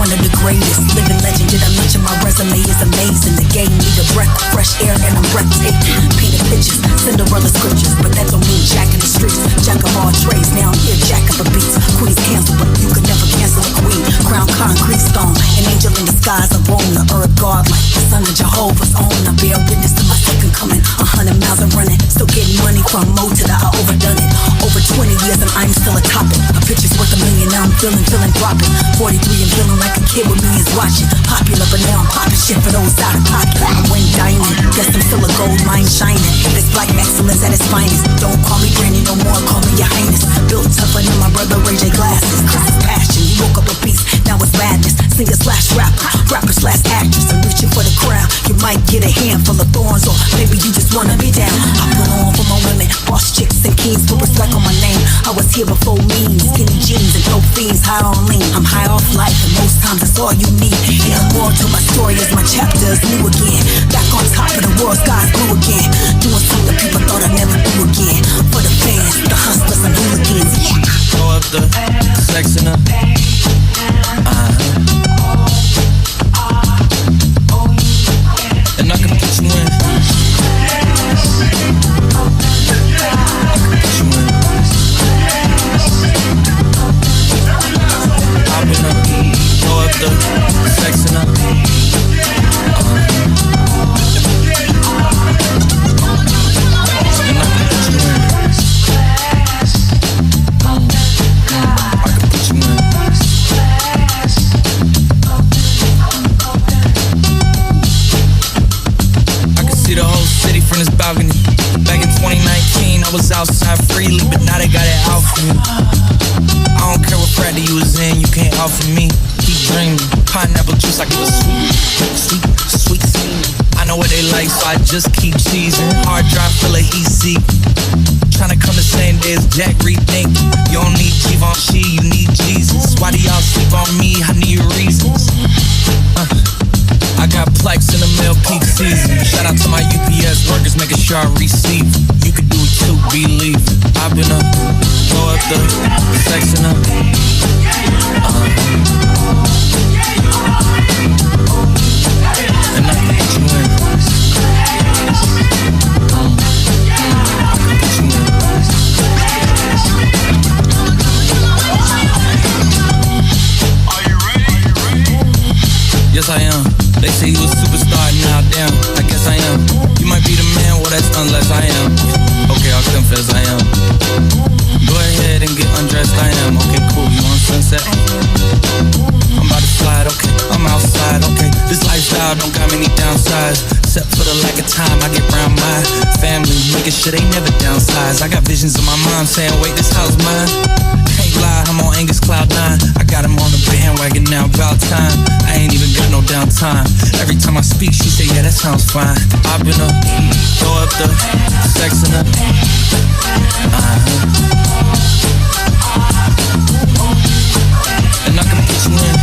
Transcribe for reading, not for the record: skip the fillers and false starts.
one of the greatest. Living legend, did I mention my resume is amazing. The game need a breath of fresh air and I'm breathtaking. Painted pictures, Cinderella scriptures, but that don't mean Jack in the streets. Jack of all trades, now I'm here, Jack of the beats. Queen's cancel, but you could never cancel a queen. Crown concrete stone, an angel in disguise. I roam the earth god like the son of Jehovah's own. I bear witness to my second coming. 100 miles I'm running, still getting money from Mo to the I overdone it. Over 20 years and I'm still a topic. A picture's worth $1 million, now I'm feeling dropping. 43 and feeling like a kid with millions watching. Popular, but now I'm popping shit for those out of pocket. I'm Wayne dining, guess I'm still a gold mine shining. This black excellence at its finest. Don't call me Brandy no more, call me your highness. Built tougher than my brother Ray J glasses. Cause it's passion, you woke up a beast, now it's madness. Singer slash rapper, rapper slash actress. I'm reaching for the crowd, you might get a handful of thorns, or maybe you just wanna be down. I put on for my women, boss chicks and kings, put respect on my name. I was here before means, skinny jeans and dope fiends, high on lean. I'm high off life and most times that's all you need. Yeah, more to my story as my chapter is new again. Back on top of the world, sky's blue again. Doing something people thought I'd never do again. For the fans, the hustlers and hooligans, yeah. Throw up the sex in her. And I can put you in. I've been up, throw up the sex in her. And I can put you in. I can put you in. I can see the whole city from this balcony. Back in 2019, I was outside freely, but now they got it out for me. I don't care what frat you was in, you can't offer me. Keep dreaming, pineapple juice like it was sweet, sweet, sweet. I know what they like, so I just keep cheesing. Hard drive full of easy. Tryna come the same day as Jack rethink. You don't need Givenchy, you need Jesus. Why do y'all sleep on me? I need reasons. I got plaques in the mail peak season. Shout out to my UPS workers, making sure I receive. You could do it too, believe it. I've been up, blow up the sex in her. And I can put you in. I can put you in. Are you ready? Yes, I am. They say you a superstar, now damn, I guess I am. You might be the man, well that's unless I am. Okay, I'll confess I am. Go ahead and get undressed, I am. Okay, cool, you on Sunset? I'm about to slide, okay, I'm outside, okay. This lifestyle don't got many downsides, except for the lack of time I get around my family, making sure they never downsize. I got visions of my mom saying, wait, this house mine. Can't lie, I'm on Angus Cloud 9. I got him on the bandwagon now, about time. I ain't even got no downtime. Every time I speak, she say, yeah, that sounds fine. I've been up, throw up the sex in her. And I can put you in.